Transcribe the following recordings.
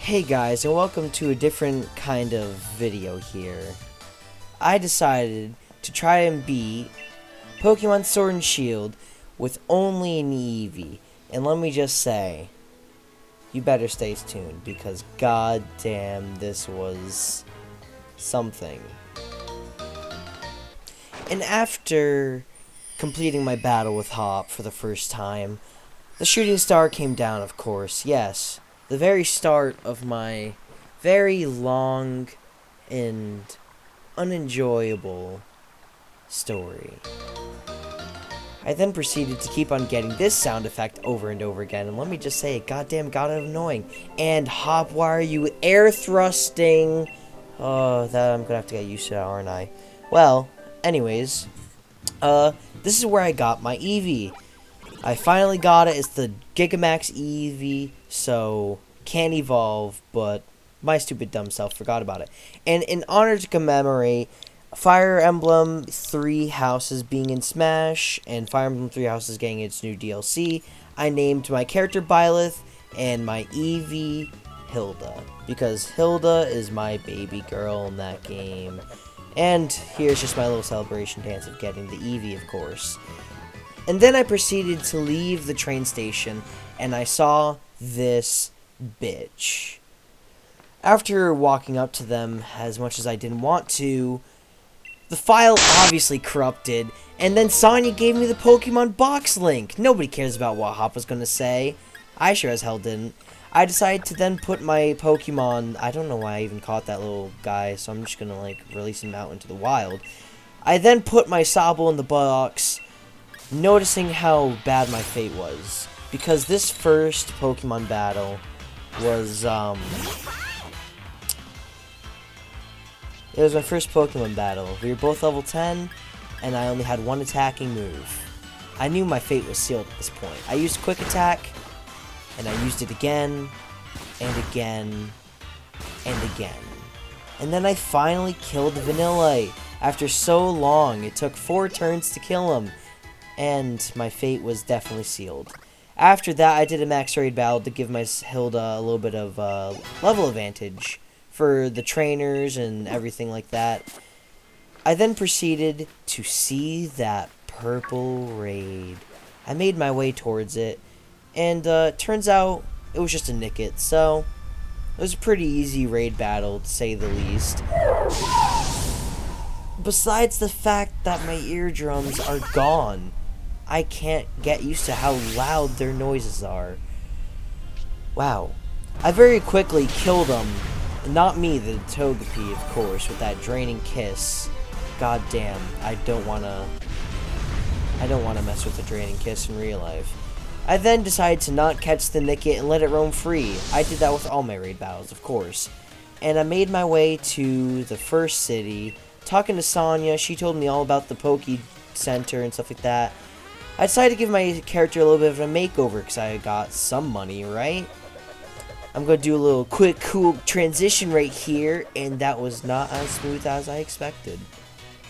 Hey guys, and welcome to a different kind of video here. I decided to try and beat Pokemon Sword and Shield with only an Eevee. And let me just say, you better stay tuned because goddamn this was something. And after completing my battle with Hop for the first time, the shooting star came down, of course, yes. The very start of my very long and unenjoyable story. I then proceeded to keep on getting this sound effect over and over again, and let me just say, it goddamn got annoying. And Hop, why are you air thrusting? Oh, that I'm gonna have to get used to that, aren't I? Well, anyways, this is where I got my Eevee. I finally got it. It's the Gigamax Eevee, so can't evolve, but my stupid dumb self forgot about it. And in honor to commemorate Fire Emblem 3 Houses being in Smash and Fire Emblem 3 Houses getting its new DLC, I named my character Byleth and my Eevee Hilda, because Hilda is my baby girl in that game. And here's just my little celebration dance of getting the Eevee, of course. And then I proceeded to leave the train station, and I saw this bitch. After walking up to them as much as I didn't want to, the file obviously corrupted, and then Sonya gave me the Pokemon box link. Nobody cares about what Hop was going to say. I sure as hell didn't. I decided to then put my Pokemon, I don't know why I even caught that little guy, so I'm just going to release him out into the wild. I then put my Sobble in the box, noticing how bad my fate was, because this first Pokemon battle was, it was my first Pokemon battle. We were both level 10, and I only had one attacking move. I knew my fate was sealed at this point. I used Quick Attack, and I used it again, and again, and again. And then I finally killed Vanilla. After so long, it took 4 turns to kill him. And my fate was definitely sealed. After that, I did a max raid battle to give my Hilda a little bit of level advantage for the trainers and everything like that. I then proceeded to see that purple raid. I made my way towards it, and turns out it was just a Nickit, so it was a pretty easy raid battle, to say the least. Besides the fact that my eardrums are gone. I can't get used to how loud their noises are. Wow. I very quickly killed them. Not me, the Togepi, of course, with that draining kiss. God damn, I don't wanna mess with the draining kiss in real life. I then decided to not catch the Nickit and let it roam free. I did that with all my raid battles, of course. And I made my way to the first city, talking to Sonya. She told me all about the Poke Center and stuff like that. I decided to give my character a little bit of a makeover because I got some money, right? I'm going to do a little quick, cool transition right here, and that was not as smooth as I expected.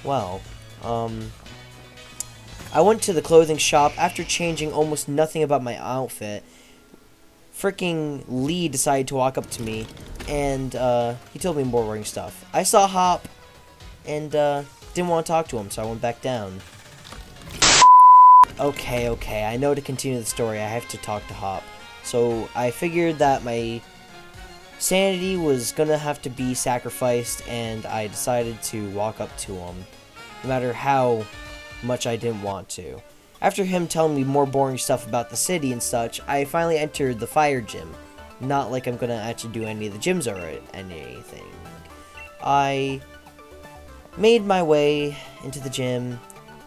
Well, I went to the clothing shop after changing almost nothing about my outfit. Freaking Lee decided to walk up to me, and he told me more boring stuff. I saw Hop, and didn't want to talk to him, so I went back down. Okay, I know to continue the story, I have to talk to Hop. So, I figured that my sanity was gonna have to be sacrificed, and I decided to walk up to him, no matter how much I didn't want to. After him telling me more boring stuff about the city and such, I finally entered the fire gym. Not like I'm gonna actually do any of the gyms or anything. I made my way into the gym,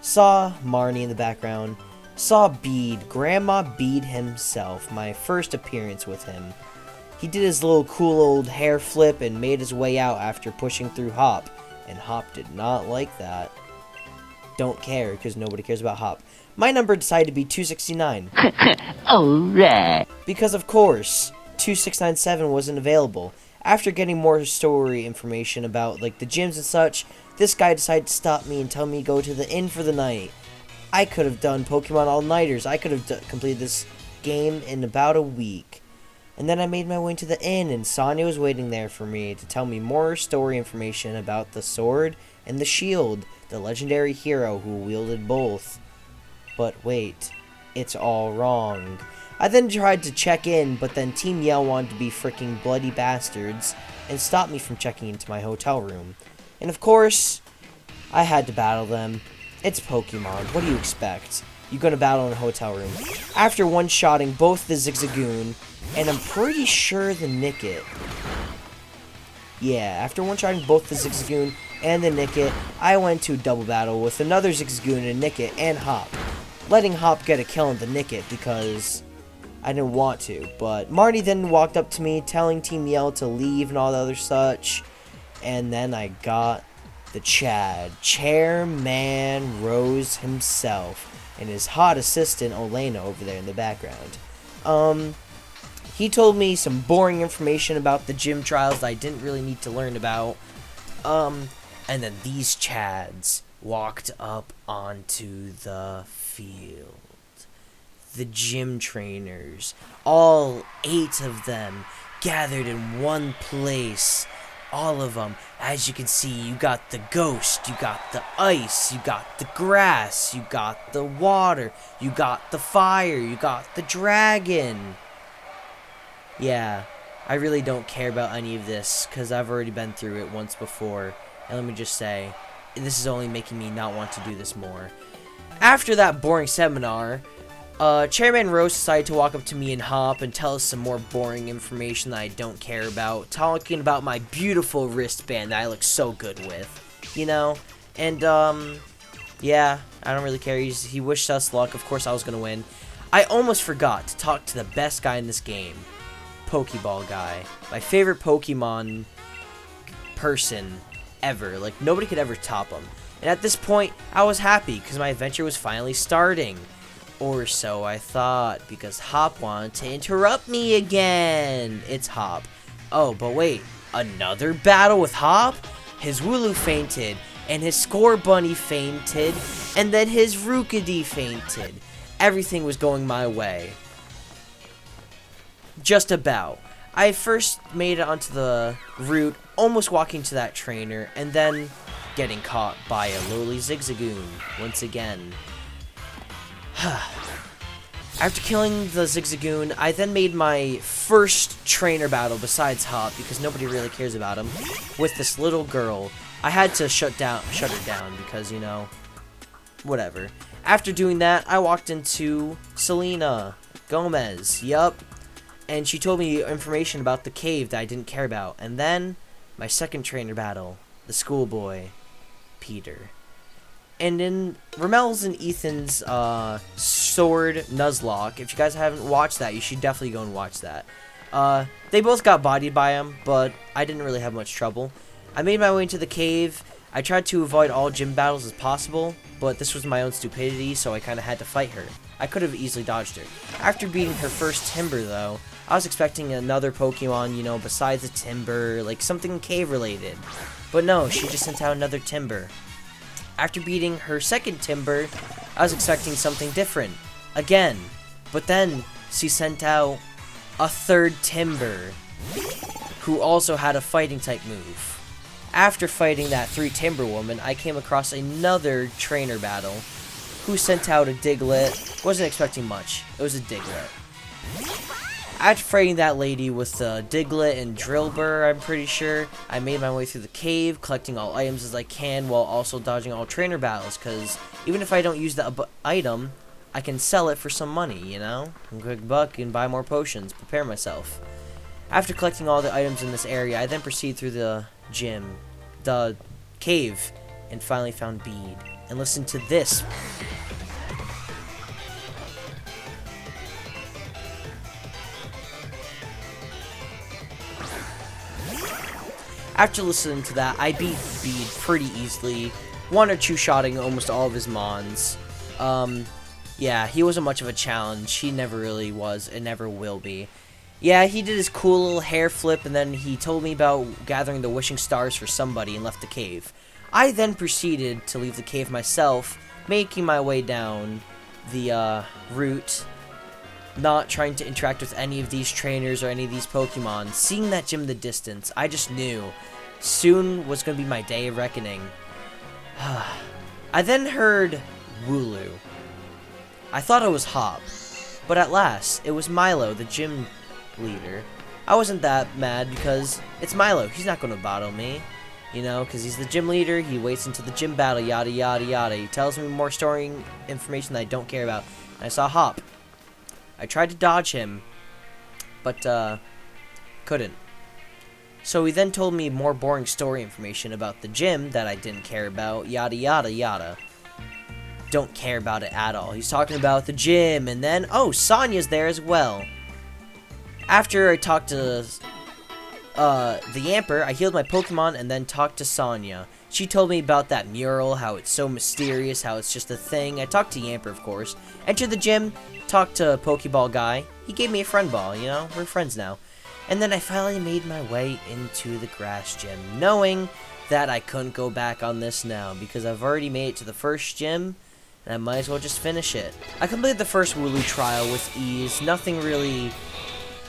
saw Marnie in the background, saw Bede, Grandma Bede himself, my first appearance with him. He did his little cool old hair flip and made his way out after pushing through Hop, and Hop did not like that. Don't care, because nobody cares about Hop. My number decided to be 269. Alright. Because of course, 2697 wasn't available. After getting more story information about the gyms and such, this guy decided to stop me and tell me to go to the inn for the night. I could have done Pokemon all-nighters. I could have completed this game in about a week. And then I made my way to the inn, and Sonya was waiting there for me to tell me more story information about the sword and the shield, the legendary hero who wielded both. But wait, it's all wrong. I then tried to check in, but then Team Yell wanted to be freaking bloody bastards and stopped me from checking into my hotel room. And of course, I had to battle them. It's Pokemon. What do you expect? You're gonna battle in a hotel room. After one-shotting both the Zigzagoon, and I'm pretty sure the Nickit. Yeah, after one-shotting both the Zigzagoon and the Nickit, I went to a double battle with another Zigzagoon and Nickit and Hop. Letting Hop get a kill on the Nickit because I didn't want to. But Marty then walked up to me telling Team Yell to leave and all the other such. And then I got the Chairman Rose himself, and his hot assistant Elena over there in the background. He told me some boring information about the gym trials that I didn't really need to learn about. And then these Chads walked up onto the field. The gym trainers, all 8 of them, gathered in one place. All of them. As you can see, you got the ghost, you got the ice, you got the grass, you got the water, you got the fire, you got the dragon. Yeah, I really don't care about any of this because I've already been through it once before. And let me just say, this is only making me not want to do this more. After that boring seminar, Chairman Rose decided to walk up to me and Hop and tell us some more boring information that I don't care about. Talking about my beautiful wristband that I look so good with, you know? And, yeah, I don't really care. He wished us luck. Of course I was going to win. I almost forgot to talk to the best guy in this game. Pokeball guy. My favorite Pokemon person ever. Like, nobody could ever top him. And at this point, I was happy because my adventure was finally starting. Or so I thought, because Hop wanted to interrupt me again. It's Hop. Oh, but wait, another battle with Hop? His Wooloo fainted, and his Scorbunny fainted, and then his Rookidee fainted. Everything was going my way. Just about. I first made it onto the route, almost walking to that trainer, and then getting caught by a lowly Zigzagoon once again. After killing the Zigzagoon, I then made my first trainer battle besides Hop, because nobody really cares about him, with this little girl. I had to shut her down because, you know, whatever. After doing that, I walked into Selena Gomez, yup, and she told me information about the cave that I didn't care about. And then, my second trainer battle, the schoolboy, Peter. And in Ramel's and Ethan's Sword Nuzlocke, if you guys haven't watched that, you should definitely go and watch that. They both got bodied by him, but I didn't really have much trouble. I made my way into the cave. I tried to avoid all gym battles as possible, but this was my own stupidity, so I kind of had to fight her. I could have easily dodged her. After beating her first Timber, though, I was expecting another Pokemon, you know, besides a Timber, like something cave-related. But no, she just sent out another Timber. After beating her second Timber, I was expecting something different. Again. But then, she sent out a third Timber, who also had a fighting type move. After fighting that 3 Timber woman, I came across another trainer battle, who sent out a Diglett. Wasn't expecting much. It was a Diglett. After fighting that lady with the Diglett and Drillbur, I'm pretty sure, I made my way through the cave, collecting all items as I can, while also dodging all trainer battles, because even if I don't use the item, I can sell it for some money, you know? A quick buck and buy more potions, prepare myself. After collecting all the items in this area, I then proceed through the cave, and finally found Bead. And listen to this. After listening to that, I beat Bead pretty easily, 1 or 2 shotting almost all of his mons. Yeah, he wasn't much of a challenge. He never really was, and never will be. Yeah, he did his cool little hair flip, and then he told me about gathering the wishing stars for somebody and left the cave. I then proceeded to leave the cave myself, making my way down the route not trying to interact with any of these trainers or any of these Pokemon, seeing that gym in the distance, I just knew soon was going to be my day of reckoning. I then heard Wooloo. I thought it was Hop, but at last, it was Milo, the gym leader. I wasn't that mad because it's Milo. He's not going to battle me, you know, because he's the gym leader. He waits until the gym battle, yada, yada, yada. He tells me more story information that I don't care about. And I saw Hop. I tried to dodge him, but couldn't. So he then told me more boring story information about the gym that I didn't care about, yada, yada, yada. Don't care about it at all. He's talking about the gym, and then, oh, Sonya's there as well. After I talked to the Yamper, I healed my Pokemon and then talked to Sonya. She told me about that mural, how it's so mysterious, how it's just a thing. I talked to Yamper, of course. Entered the gym, talked to Pokeball guy. He gave me a friend ball, you know? We're friends now. And then I finally made my way into the grass gym, knowing that I couldn't go back on this now, because I've already made it to the first gym, and I might as well just finish it. I completed the first Wooloo trial with ease. Nothing really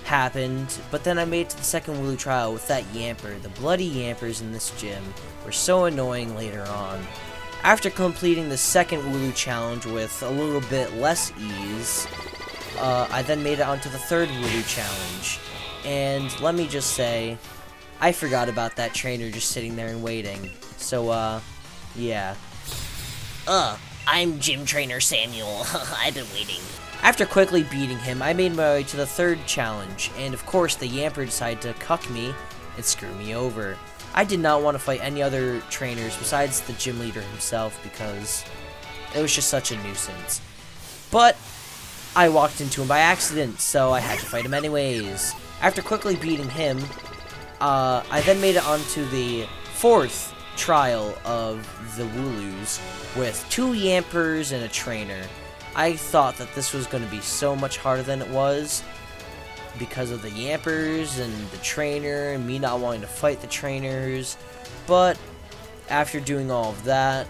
happened, but then I made it to the second Wooloo trial with that Yamper. The bloody Yampers in this gym were so annoying later on. After completing the second Wooloo challenge with a little bit less ease, I then made it onto the third Wooloo challenge. And let me just say, I forgot about that trainer just sitting there and waiting. So, yeah. I'm Gym Trainer Samuel. I've been waiting. After quickly beating him, I made my way to the third challenge, and of course the Yamper decided to cuck me and screw me over. I did not want to fight any other trainers besides the gym leader himself because it was just such a nuisance. But I walked into him by accident, so I had to fight him anyways. After quickly beating him, I then made it onto the fourth trial of the Wooloos with 2 Yampers and a trainer. I thought that this was going to be so much harder than it was because of the Yampers and the trainer and me not wanting to fight the trainers. But after doing all of that,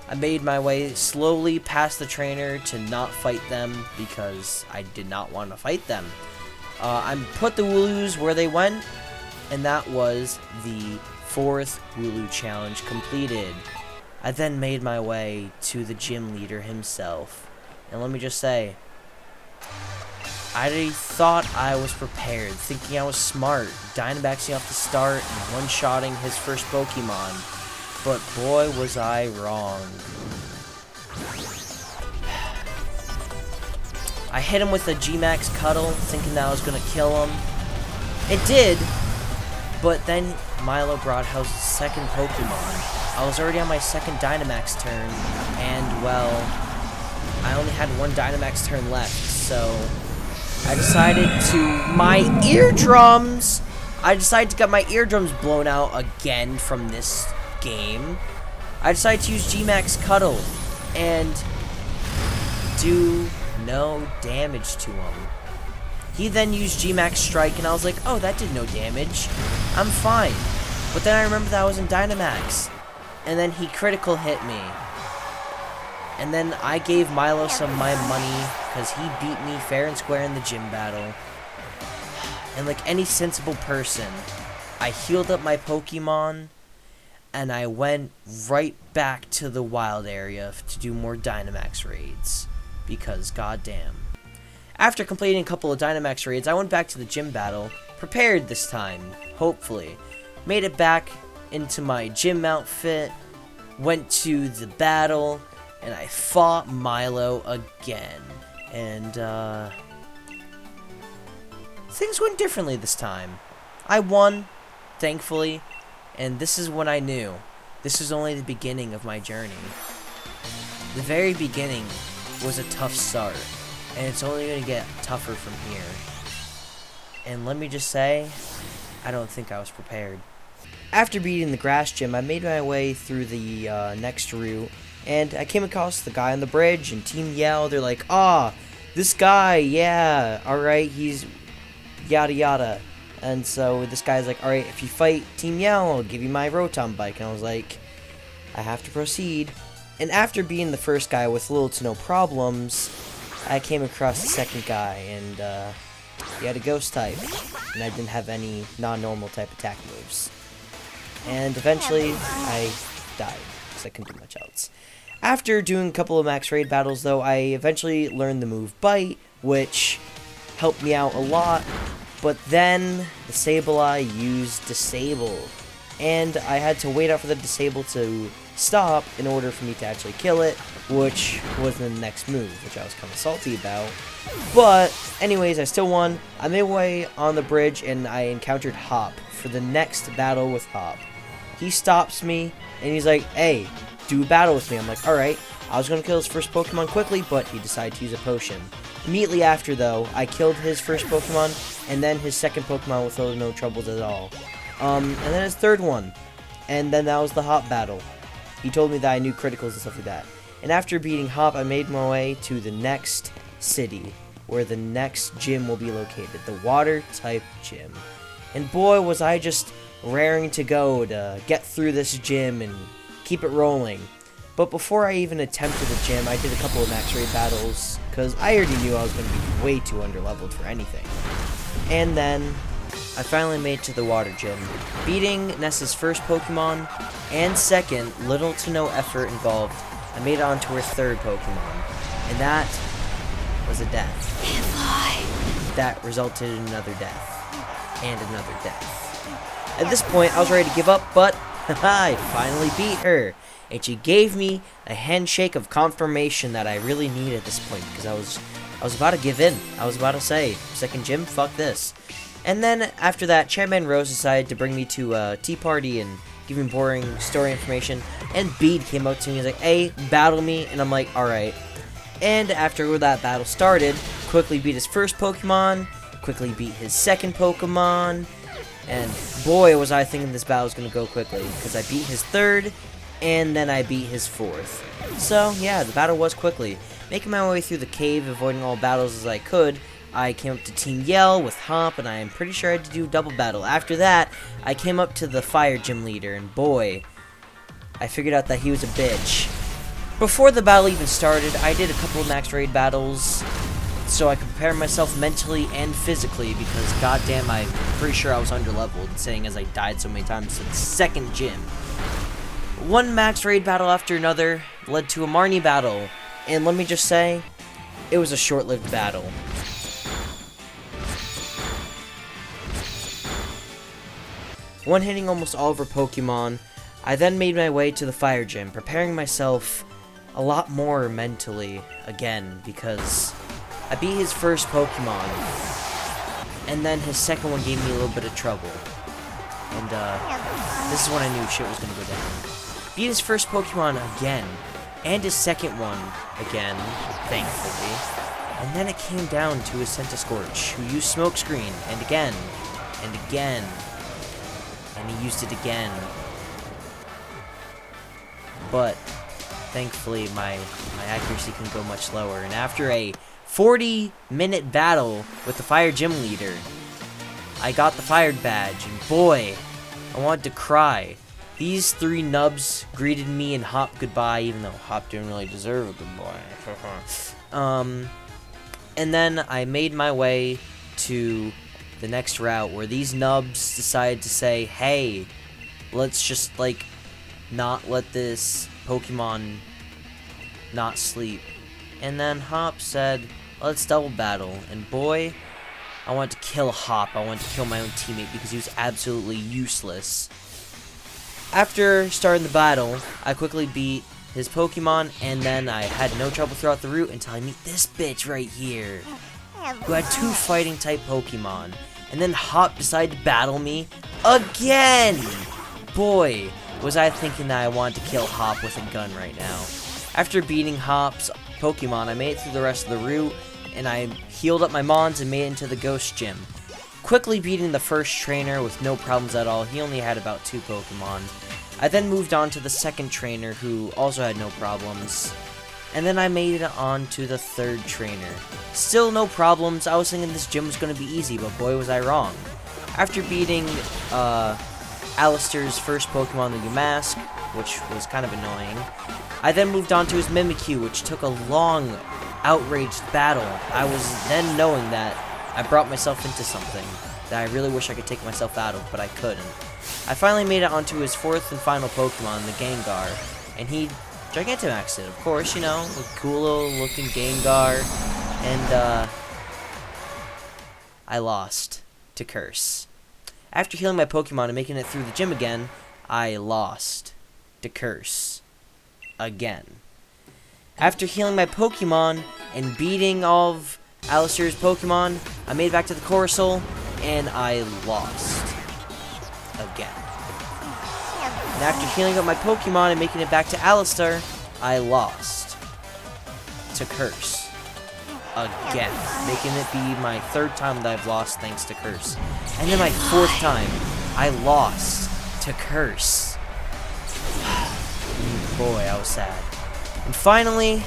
I made my way slowly past the trainer to not fight them because I did not want to fight them. I put the Wooloos where they went, and that was the 4th Wooloo challenge completed. I then made my way to the gym leader himself. And let me just say, I thought I was prepared, thinking I was smart, Dynamaxing off the start and one-shotting his first Pokemon. But boy, was I wrong. I hit him with a G-Max Cuddle, thinking that I was going to kill him. It did, but then Milo brought House's second Pokemon. I was already on my second Dynamax turn, and, well, I only had one Dynamax turn left, so I decided to get my eardrums blown out again from this game. I decided to use G-Max Cuddle and do no damage to him. He then used G-Max Strike, and I was like, oh, that did no damage. I'm fine. But then I remembered that I was in Dynamax, and then he critical hit me. And then I gave Milo some of my money because he beat me fair and square in the gym battle. And like any sensible person, I healed up my Pokemon, and I went right back to the wild area to do more Dynamax raids. Because goddamn. After completing a couple of Dynamax raids, I went back to the gym battle, prepared this time, hopefully. Made it back into my gym outfit, went to the battle, and I fought Milo again. And, things went differently this time. I won, thankfully, and this is when I knew. This was only the beginning of my journey. The very beginning was a tough start, and it's only going to get tougher from here. And let me just say, I don't think I was prepared. After beating the grass gym, I made my way through the next route, and I came across the guy on the bridge, and Team Yell, they're like, this guy, yeah, alright, he's yada yada. And so this guy's like, alright, if you fight Team Yell, I'll give you my Rotom bike. And I was like, I have to proceed. And after being the first guy with little to no problems, I came across the second guy, and he had a ghost type, and I didn't have any non-normal type attack moves. And eventually, I died, because I couldn't do much else. After doing a couple of max raid battles, though, I eventually learned the move Bite, which helped me out a lot, but then the Sableye used Disable, and I had to wait out for the Disable to stop in order for me to actually kill it, which was the next move, which I was kind of salty about. But anyways, I still won. I made my way on the bridge, and I encountered Hop for the next battle with Hop. He stops me, and he's like, hey, do a battle with me. I'm like, alright. I was going to kill his first Pokemon quickly, but he decided to use a potion. Immediately after, though, I killed his first Pokemon, and then his second Pokemon with no troubles at all. And then his third one. And then that was the Hop battle. He told me that I knew criticals and stuff like that. And after beating Hop, I made my way to the next city, where the next gym will be located, the Water-type gym. And boy, was I just raring to go to get through this gym and keep it rolling. But before I even attempted the gym, I did a couple of max raid battles, because I already knew I was going to be way too underleveled for anything. And then I finally made it to the water gym, beating Nessa's first Pokemon, and second, little to no effort involved, I made it onto her third Pokemon, and that was a death. That resulted in another death, and another death. At this point, I was ready to give up, but I finally beat her, and she gave me a handshake of confirmation that I really needed at this point, because I was about to give in. I was about to say, second gym, fuck this. And then after that, Chairman Rose decided to bring me to a tea party and give me boring story information. And Bede came up to me and was like, hey, battle me. And I'm like, alright. And after that battle started, quickly beat his first Pokemon, quickly beat his second Pokemon. And boy, was I thinking this battle was going to go quickly, because I beat his third, and then I beat his fourth. So, yeah, the battle was quickly. Making my way through the cave, avoiding all battles as I could, I came up to Team Yell with Hop, and I am pretty sure I had to do a double battle. After that, I came up to the Fire Gym leader, and boy, I figured out that he was a bitch. Before the battle even started, I did a couple of max raid battles, so I could prepare myself mentally and physically, because goddamn, I'm pretty sure I was underleveled, saying as I died so many times to the second gym. One max raid battle after another led to a Marnie battle, and let me just say, it was a short-lived battle. One-hitting almost all of her Pokemon, I then made my way to the Fire Gym, preparing myself a lot more mentally again, because I beat his first Pokemon, and then his second one gave me a little bit of trouble. And this is when I knew shit was going to go down. Beat his first Pokemon again, and his second one again, thankfully. And then it came down to his Scentiscorch, who used Smokescreen, and again, and again, and he used it again. But thankfully my accuracy can go much lower, and after a 40-minute battle with the Fire Gym leader, I got the Fired Badge, and boy, I wanted to cry. These three nubs greeted me and Hop goodbye, even though Hop didn't really deserve a goodbye. And then I made my way to the next route, where these nubs decided to say, hey, let's just, like, not let this Pokemon not sleep. And then Hop said, let's double battle. And boy, I wanted to kill Hop. I wanted to kill my own teammate because he was absolutely useless. After starting the battle, I quickly beat his Pokemon, and then I had no trouble throughout the route until I meet this bitch right here, who had two fighting type Pokemon. And then Hop decided to battle me again! Boy, was I thinking that I wanted to kill Hop with a gun right now. After beating Hop's Pokemon, I made it through the rest of the route, and I healed up my Mons and made it into the Ghost Gym. Quickly beating the first trainer with no problems at all. He only had about 2 Pokemon. I then moved on to the second trainer, who also had no problems. And then I made it on to the third trainer. Still no problems. I was thinking this gym was going to be easy, but boy was I wrong. After beating Alistair's first Pokemon, the Yamask, which was kind of annoying, I then moved on to his Mimikyu, which took a long outraged battle. I was then knowing that I brought myself into something that I really wish I could take myself out of, but I couldn't. I finally made it onto his fourth and final Pokemon, the Gengar, and he Gigantamaxed it, of course, you know, with cool little looking Gengar, and I lost to Curse. After healing my Pokemon and making it through the gym again, I lost to Curse again. After healing my Pokemon and beating all of Alistair's Pokemon, I made it back to the Coruscant, and I lost again. And after healing up my Pokemon and making it back to Alistair, I lost to Curse again, making it be my third time that I've lost thanks to Curse. And then my fourth time, I lost to Curse. Boy, I was sad. And finally,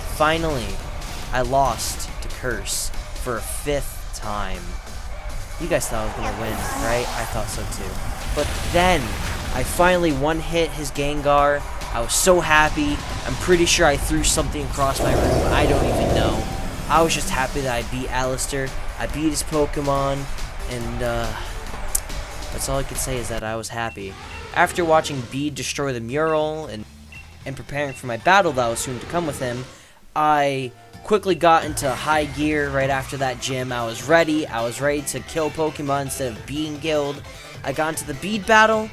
I lost to Curse for a fifth time. You guys thought I was gonna win, right? I thought so too. But then, I finally one-hit his Gengar. I was so happy. I'm pretty sure I threw something across my room. I don't even know. I was just happy that I beat Alistair. I beat his Pokemon, and that's all I could say is that I was happy. After watching Bede destroy the mural and preparing for my battle that was soon to come with him, I quickly got into high gear right after that gym. I was ready to kill Pokemon instead of being killed. I got into the Bede battle.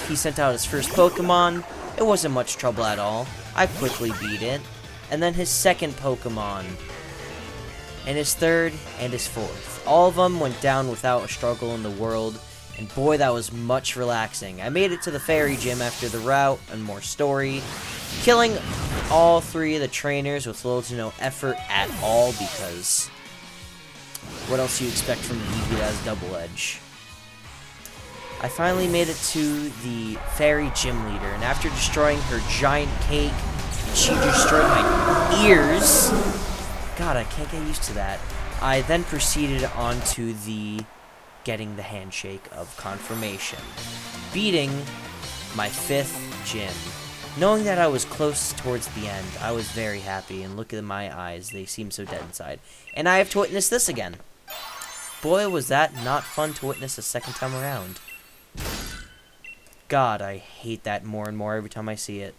He sent out his first Pokemon. It wasn't much trouble at all. I quickly beat it. And then his second Pokemon. And his third and his fourth. All of them went down without a struggle in the world. And boy, that was much relaxing. I made it to the fairy gym after the route and more story, killing all three of the trainers with little to no effort at all, because what else do you expect from an eevee that has double edge? I finally made it to the fairy gym leader, and after destroying her giant cake, she destroyed my ears. God, I can't get used to that. I then proceeded on to the getting the handshake of confirmation, beating my fifth gym. Knowing that I was close towards the end, I was very happy, and look at my eyes, they seem so dead inside. And I have to witness this again. Boy, was that not fun to witness a second time around. God, I hate that more and more every time I see it.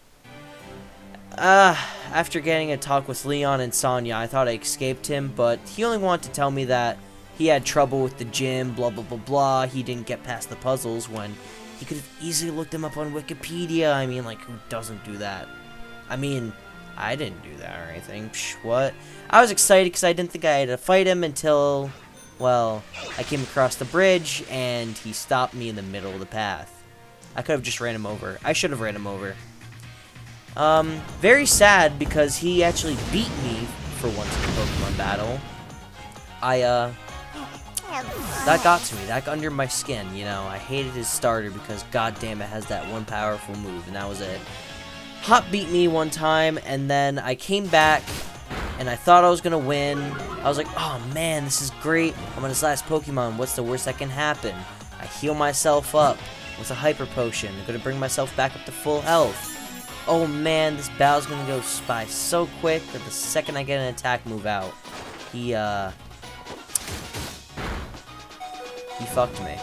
After getting a talk with Leon and Sonia, I thought I escaped him, but he only wanted to tell me that he had trouble with the gym, blah blah blah blah, he didn't get past the puzzles, when he could have easily looked them up on Wikipedia. I mean, like, who doesn't do that? I mean, I didn't do that or anything. Psh, what? I was excited because I didn't think I had to fight him until, well, I came across the bridge, and he stopped me in the middle of the path. I could have just ran him over. I should have ran him over. Very sad, because he actually beat me for once in the Pokemon battle. That got to me. That got under my skin, you know. I hated his starter because, goddamn, it has that one powerful move, and that was it. Hop beat me one time, and then I came back, and I thought I was gonna win. I was like, oh man, this is great. I'm on his last Pokemon. What's the worst that can happen? I heal myself up with a Hyper Potion. I'm gonna bring myself back up to full health. Oh man, this battle's gonna go by so quick that the second I get an attack move out, he fucked me.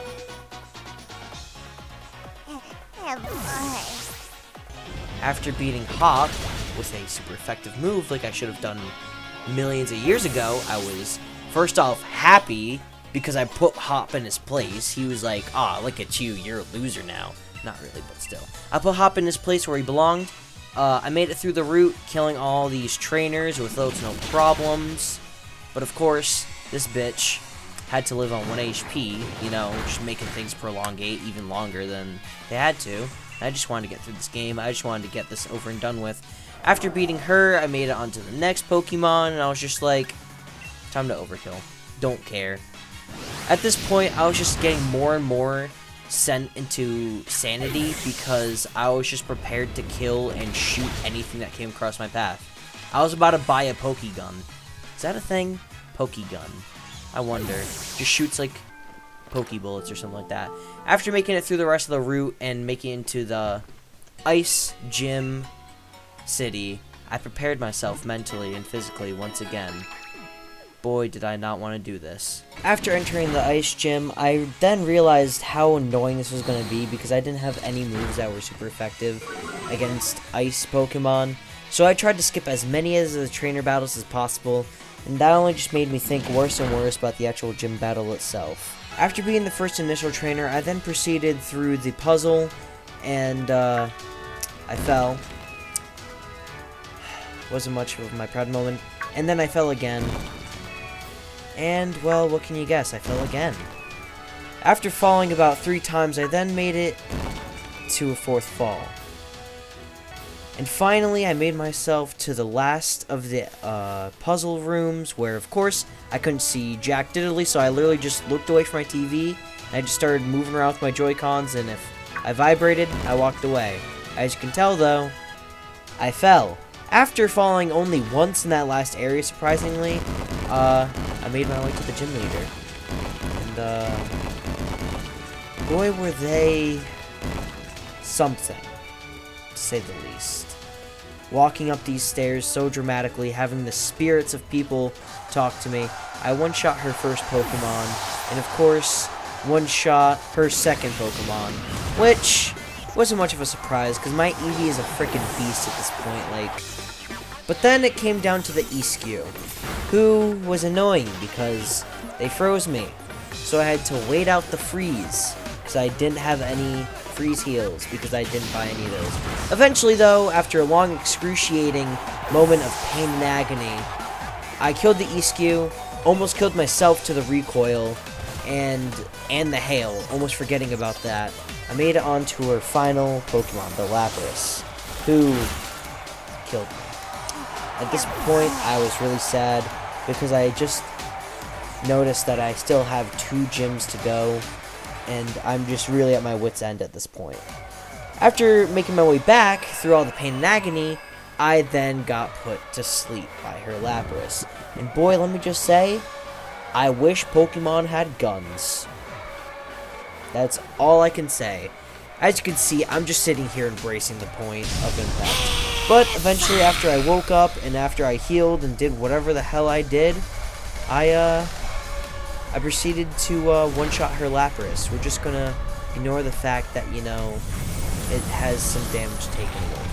After beating Hop with a super effective move like I should have done millions of years ago, I was first off happy because I put Hop in his place. He was like, "Ah, look at you, you're a loser now." Not really, but still. I put Hop in his place where he belonged. I made it through the route, killing all these trainers with little to no problems. But of course, this bitch had to live on 1 HP, you know, just making things prolongate even longer than they had to. I just wanted to get through this game. I just wanted to get this over and done with. After beating her, I made it onto the next Pokemon, and I was just like, time to overkill. Don't care. At this point, I was just getting more and more sent into sanity because I was just prepared to kill and shoot anything that came across my path. I was about to buy a Pokegun. Is that a thing? Pokegun. I wonder. Just shoots like Pokebullets or something like that. After making it through the rest of the route and making it into the Ice Gym City, I prepared myself mentally and physically once again boy, did I not want to do this. After entering the ice gym, I then realized how annoying this was going to be because I didn't have any moves that were super effective against ice Pokemon. So I tried to skip as many of the trainer battles as possible, and that only just made me think worse and worse about the actual gym battle itself. After being the first initial trainer, I then proceeded through the puzzle, and I fell. Wasn't much of my proud moment. And then I fell again. And, well, what can you guess? I fell again. After falling about 3 times, I then made it to a 4th fall. And finally, I made myself to the last of the puzzle rooms, where, of course, I couldn't see jack diddly, so I literally just looked away from my TV, and I just started moving around with my Joy-Cons, and if I vibrated, I walked away. As you can tell, though, I fell. After falling only once in that last area, surprisingly, I made my way to the gym leader. And, boy, were they something, to say the least. Walking up these stairs so dramatically, having the spirits of people talk to me, I one-shot her first Pokemon, and of course, one-shot her second Pokemon, which wasn't much of a surprise, because my Eevee is a freaking beast at this point, like. But then it came down to the Eskew, who was annoying because they froze me. So I had to wait out the freeze, because I didn't have any freeze heals, because I didn't buy any of those. Eventually, though, after a long, excruciating moment of pain and agony, I killed the Eskew, almost killed myself to the recoil, and the hail, almost forgetting about that. I made it onto her final Pokemon, the Lapras, who killed me. At this point, I was really sad because I just noticed that I still have 2 gyms to go, and I'm just really at my wit's end at this point. After making my way back through all the pain and agony, I then got put to sleep by her Lapras. And boy, let me just say, I wish Pokemon had guns. That's all I can say. As you can see, I'm just sitting here embracing the point of impact. But eventually, after I woke up and after I healed and did whatever the hell I did, I proceeded to one-shot her Lapras. We're just gonna ignore the fact that, you know, it has some damage taken away.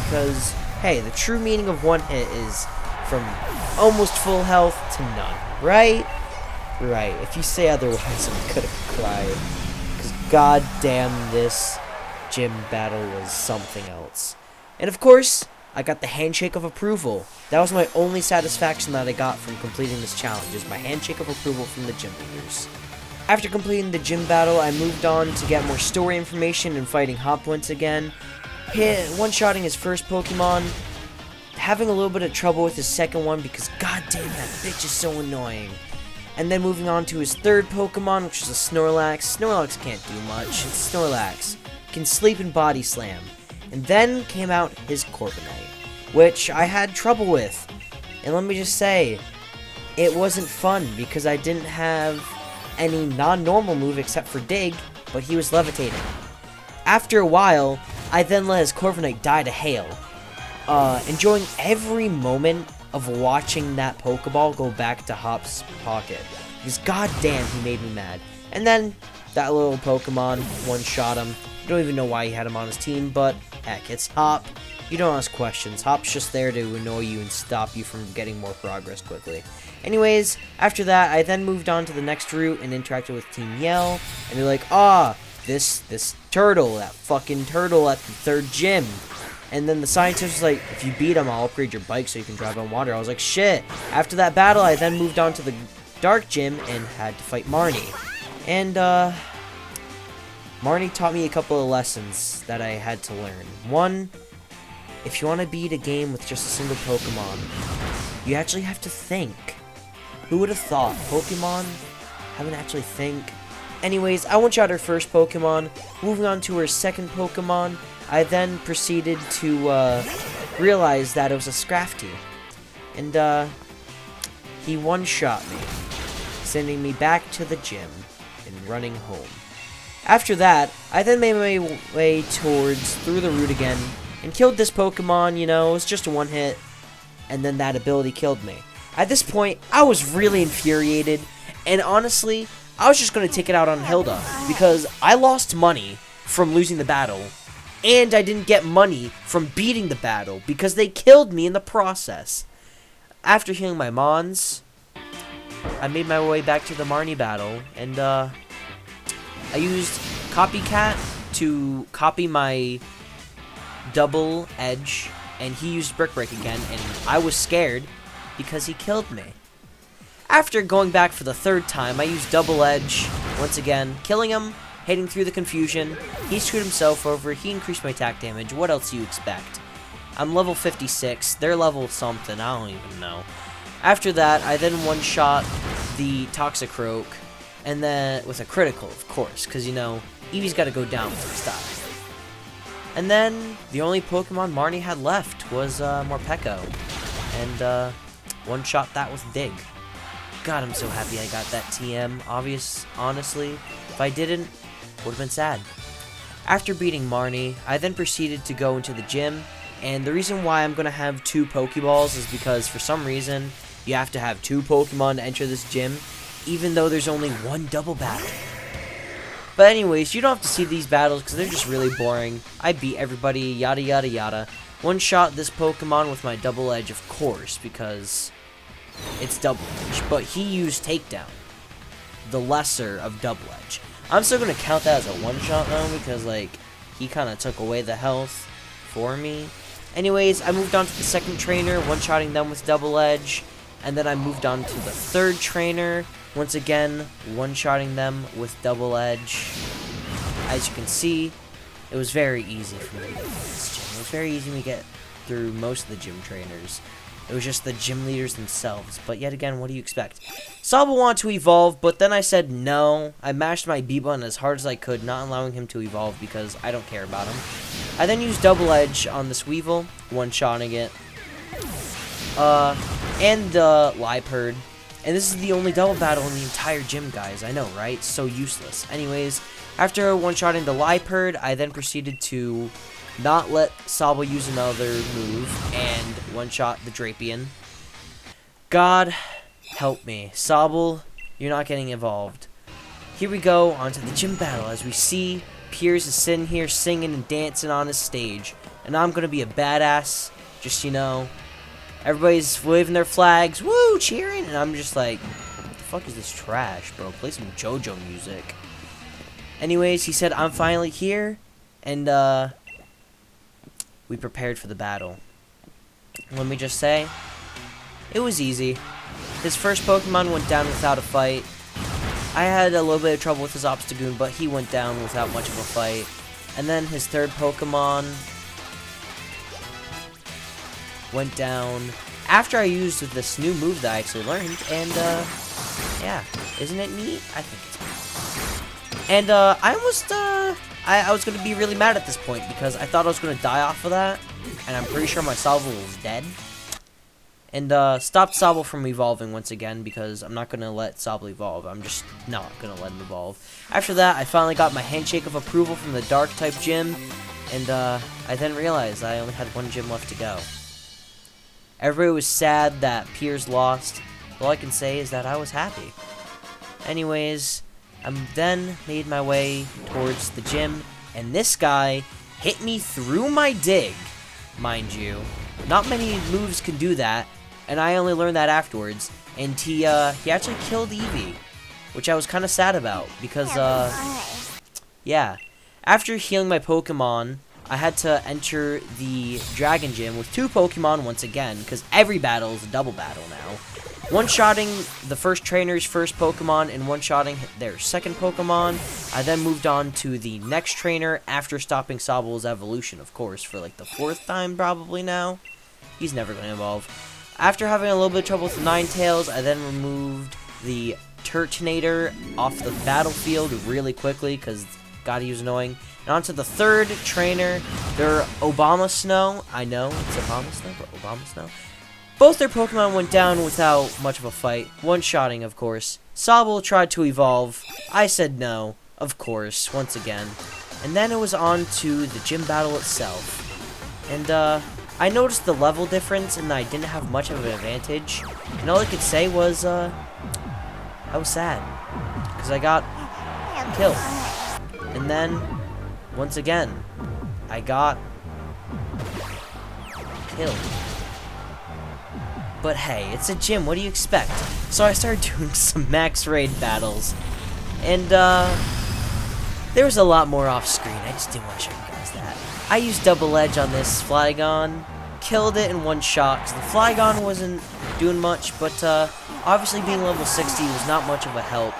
Because, hey, the true meaning of one hit is from almost full health to none, right? Right. If you say otherwise, I'm gonna cry. Because goddamn, this gym battle was something else. And of course, I got the handshake of approval. That was my only satisfaction that I got from completing this challenge, is my handshake of approval from the gym leaders. After completing the gym battle, I moved on to get more story information and fighting Hop once again. One-shotting his first Pokemon, having a little bit of trouble with his second one because goddamn, that bitch is so annoying. And then moving on to his third Pokemon, which is a Snorlax. Snorlax can't do much. It's Snorlax. Can sleep and body slam. And then came out his Corviknight, which I had trouble with. And let me just say, it wasn't fun because I didn't have any non-normal move except for Dig, but he was levitating. After a while, I then let his Corviknight die to hail, enjoying every moment of watching that Pokeball go back to Hop's pocket. Because goddamn, he made me mad. And then, that little Pokemon one-shot him. I don't even know why he had him on his team, but heck, it's Hop. You don't ask questions. Hop's just there to annoy you and stop you from getting more progress quickly. Anyways, after that, I then moved on to the next route and interacted with Team Yell. And they're like, this turtle, that fucking turtle at the 3rd gym. And then the scientist was like, if you beat him, I'll upgrade your bike so you can drive on water. I was like, shit. After that battle, I then moved on to the Dark Gym and had to fight Marnie. And, Marnie taught me a couple of lessons that I had to learn. One, if you want to beat a game with just a single Pokemon, you actually have to think. Who would have thought? Pokemon have to actually think. Anyways, I one-shot her first Pokemon. Moving on to her second Pokemon, I then proceeded to realize that it was a Scrafty. And he one-shot me, sending me back to the gym and running home. After that, I then made my way through the route again and killed this Pokemon. You know, it was just a one-hit, and then that ability killed me. At this point, I was really infuriated, and honestly, I was just going to take it out on Hilda, because I lost money from losing the battle, and I didn't get money from beating the battle, because they killed me in the process. After healing my Mons, I made my way back to the Marnie battle, and I used Copycat to copy my double edge, and he used Brick Break again, and I was scared because he killed me. After going back for the third time, I used double edge once again, killing him, hitting through the confusion. He screwed himself over, he increased my attack damage. What else do you expect? I'm level 56, they're level something, I don't even know. After that, I then one-shot the Toxicroak, and then with a critical, of course, because, you know, Eevee's got to go down first time. And then, the only Pokemon Marnie had left was Morpeko, and one-shot that with Dig. God, I'm so happy I got that TM. Honestly, if I didn't, would have been sad. After beating Marnie, I then proceeded to go into the gym, and the reason why I'm going to have 2 Pokeballs is because, for some reason, you have to have 2 Pokemon to enter this gym, even though there's only 1 double battle. But anyways, you don't have to see these battles because they're just really boring. I beat everybody, yada yada yada. One-shot this Pokemon with my double edge, of course, because it's double edge. But he used Takedown, the lesser of double edge. I'm still going to count that as a one-shot, though, because, like, he kind of took away the health for me. Anyways, I moved on to the second trainer, one-shotting them with double edge. And then I moved on to the third trainer, once again, one-shotting them with double edge. As you can see, it was very easy for me to get through this gym. It was very easy for me to get through most of the gym trainers. It was just the gym leaders themselves. But yet again, what do you expect? Sobble wanted to evolve, but then I said no. I mashed my B button as hard as I could, not allowing him to evolve because I don't care about him. I then used double edge on this Weevil, one-shotting it. And the Liepard. And this is the only double battle in the entire gym, guys. I know, right? So useless. Anyways, after one-shotting the Liepard, I then proceeded to not let Sobble use another move and one-shot the Drapion. God help me. Sobble, you're not getting involved. Here we go onto the gym battle. As we see, Piers is sitting here singing and dancing on his stage. And I'm going to be a badass, just, you know. Everybody's waving their flags, woo, cheering, and I'm just like, what the fuck is this trash, bro? Play some JoJo music. Anyways, he said, I'm finally here, and, we prepared for the battle. Let me just say, it was easy. His first Pokemon went down without a fight. I had a little bit of trouble with his Obstagoon, but he went down without much of a fight. And then his third Pokemon went down after I used this new move that I actually learned, and, yeah, isn't it neat? I think it's neat. And, I was gonna be really mad at this point, because I thought I was gonna die off of that, and I'm pretty sure my Sobble was dead. And, stopped Sobble from evolving once again, because I'm not gonna let Sobble evolve. I'm just not gonna let him evolve. After that, I finally got my handshake of approval from the Dark-type gym, and, I then realized I only had 1 gym left to go. Everybody was sad that Piers lost. All I can say is that I was happy. Anyways, I then made my way towards the gym, and this guy hit me through my dig, mind you. Not many moves can do that, and I only learned that afterwards. And he actually killed Eevee, which I was kind of sad about, because, yeah. After healing my Pokemon, I had to enter the Dragon Gym with 2 Pokemon once again, because every battle is a double battle now. One-shotting the first trainer's first Pokemon and one-shotting their second Pokemon. I then moved on to the next trainer after stopping Sobble's evolution, of course, for like the 4th time probably now. He's never going to evolve. After having a little bit of trouble with the Ninetales, I then removed the Turtonator off the battlefield really quickly, because God, he was annoying. And on to the third trainer, their Obama Snow. I know, it's Obama Snow, but Obama Snow. Both their Pokemon went down without much of a fight. One-shotting, of course. Sobble tried to evolve. I said no, of course, once again. And then it was on to the gym battle itself. And, I noticed the level difference and I didn't have much of an advantage. And all I could say was, I was sad. Because I got killed. And then, once again, I got killed. But hey, it's a gym, what do you expect? So I started doing some max raid battles. And, there was a lot more off screen. I just didn't want to show you guys that. I used double edge on this Flygon. Killed it in one shot. Because the Flygon wasn't doing much. But, obviously being level 60 was not much of a help.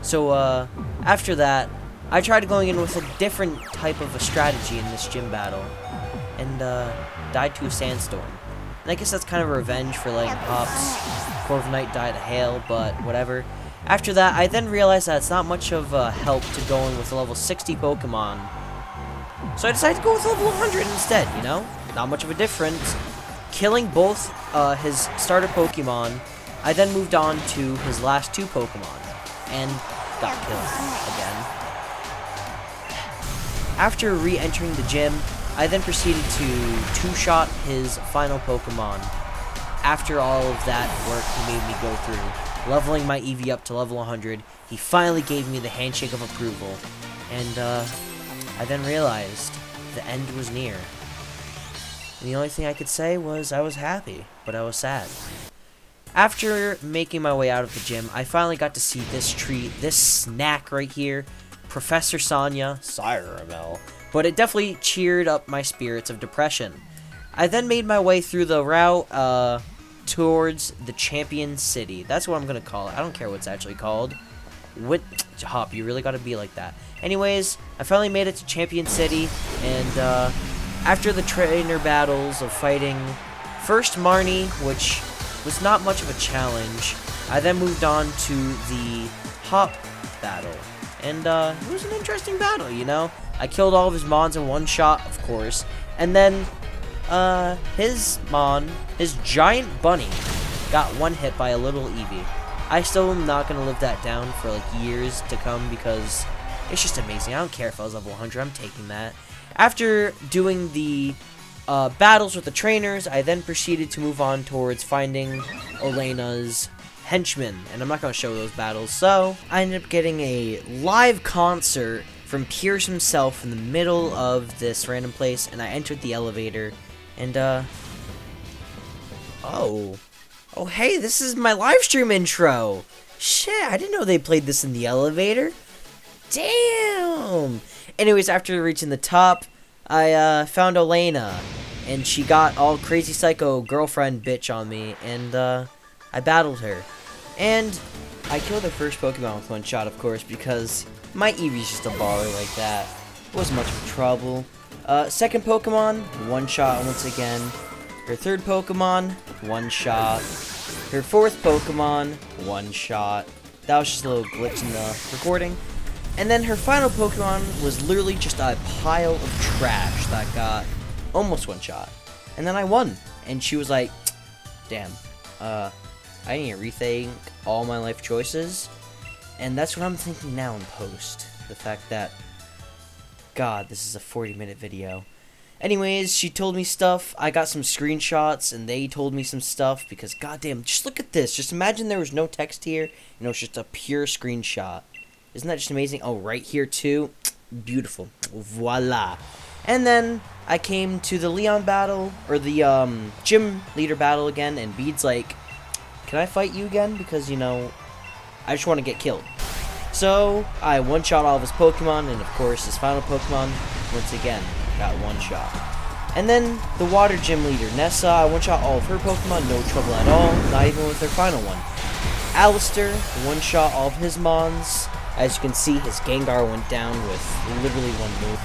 So, after that, I tried going in with a different type of a strategy in this gym battle. And, died to a sandstorm. And I guess that's kind of a revenge for letting Pop's Corviknight die to hail, but whatever. After that, I then realized that it's not much of a help to go in with a level 60 Pokemon. So I decided to go with level 100 instead, you know? Not much of a difference. Killing both his starter Pokemon, I then moved on to his last two Pokemon. And got killed again. After re-entering the gym, I then proceeded to two-shot his final Pokemon. After all of that work he made me go through, leveling my Eevee up to level 100, he finally gave me the handshake of approval. And, I then realized the end was near. And the only thing I could say was I was happy, but I was sad. After making my way out of the gym, I finally got to see this treat, this snack right here, Professor Sonia, Cyramel. But it definitely cheered up my spirits of depression. I then made my way through the route towards the Champion City. That's what I'm going to call it. I don't care what it's actually called. What? Hop, you really got to be like that. Anyways, I finally made it to Champion City. And after the trainer battles of fighting first Marnie, which was not much of a challenge, I then moved on to the Hop battle. And it was an interesting battle, you know? I killed all of his Mons in one shot, of course. And then, his Mon, his giant bunny, got one hit by a little Eevee. I still am not going to live that down for, like, years to come because it's just amazing. I don't care if I was level 100, I'm taking that. After doing the battles with the trainers, I then proceeded to move on towards finding Elena's henchmen. And I'm not going to show those battles, so I ended up getting a live concert from Pierce himself in the middle of this random place, and I entered the elevator, and, oh, hey, this is my live stream intro! Shit, I didn't know they played this in the elevator. Damn! Anyways, after reaching the top, I, found Elena, and she got all crazy psycho girlfriend bitch on me, and, I battled her. And I killed her first Pokemon with one shot, of course, because my Eevee's just a baller like that. Wasn't much of trouble. Second Pokemon, one shot once again. Her third Pokemon, one shot. Her fourth Pokemon, one shot. That was just a little glitch in the recording. And then her final Pokemon was literally just a pile of trash that got almost one shot. And then I won. And she was like, damn, I need to rethink all my life choices. And that's what I'm thinking now in post. The fact that, God, this is a 40-minute video. Anyways, she told me stuff. I got some screenshots, and they told me some stuff. Because, goddamn, just look at this. Just imagine there was no text here. You know, it's just a pure screenshot. Isn't that just amazing? Oh, right here, too. Beautiful. Voila. And then I came to the Leon battle, or the gym leader battle again. And Bede's like, can I fight you again? Because, you know, I just want to get killed. So, I one-shot all of his Pokemon, and of course, his final Pokemon, once again, got one shot. And then, the Water Gym Leader, Nessa, I one-shot all of her Pokemon, no trouble at all, not even with her final one. Alistair, one-shot all of his Mons. As you can see, his Gengar went down with literally one move.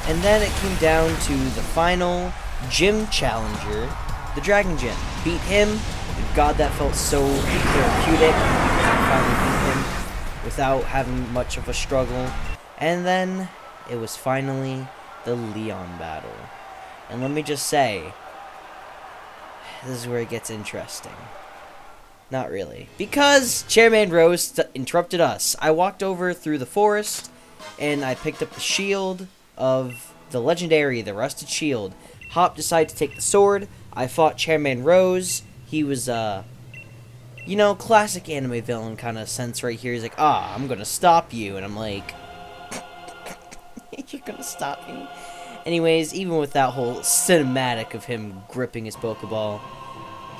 And then it came down to the final Gym Challenger, the Dragon Gym. Beat him. God, that felt so therapeutic. I finally beat him without having much of a struggle. And then it was finally the Leon battle. And let me just say, this is where it gets interesting. Not really. Because Chairman Rose interrupted us. I walked over through the forest, and I picked up the shield of the legendary, the Rusted Shield. Hop decided to take the sword. I fought Chairman Rose. He was, classic anime villain kind of sense right here. He's like, I'm gonna stop you. And I'm like, you're gonna stop me? Anyways, even with that whole cinematic of him gripping his Pokeball,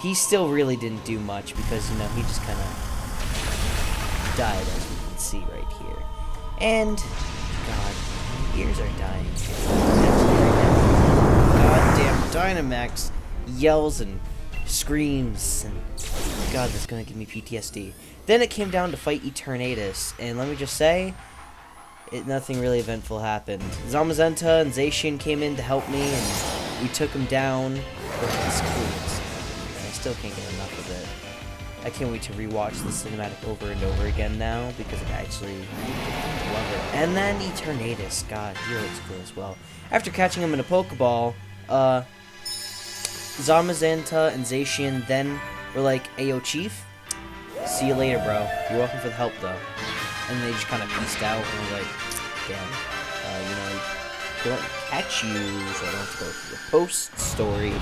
he still really didn't do much because, he just kind of died, as we can see right here. And, God, my ears are dying. Goddamn Dynamax yells and screams, and God, that's gonna give me PTSD. Then it came down to fight Eternatus, and let me just say, nothing really eventful happened. Zamazenta and Zacian came in to help me, and we took him down. It's cool. I still can't get enough of it. I can't wait to rewatch the cinematic over and over again now, because I actually love it. And then Eternatus, God, he looks cool as well. After catching him in a Pokeball, Zamazenta and Zacian then were like, "Ayo, Chief, see you later, bro. You're welcome for the help, though." And they just kind of pieced out, and were like, "Damn, don't catch you, so I don't have to go through the post story."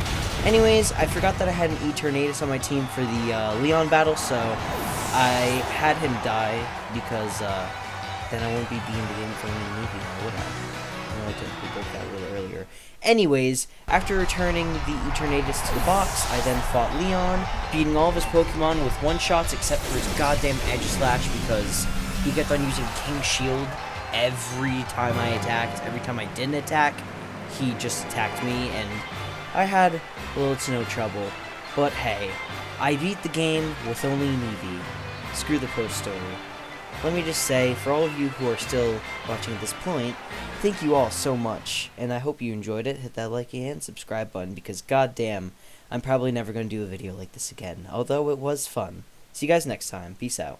Anyways, I forgot that I had an Eternatus on my team for the Leon battle, so I had him die because then I wouldn't be being the game for the movie. I would have. I technically broke that rule earlier. Anyways, after returning the Eternatus to the box, I then fought Leon, beating all of his Pokemon with one-shots except for his goddamn Edge Slash because he kept on using King Shield every time I attacked. Every time I didn't attack, he just attacked me, and I had little to no trouble. But hey, I beat the game with only an Eevee. Screw the post story. Let me just say, for all of you who are still watching at this point, thank you all so much, and I hope you enjoyed it. Hit that like and subscribe button, because goddamn, I'm probably never going to do a video like this again, although it was fun. See you guys next time. Peace out.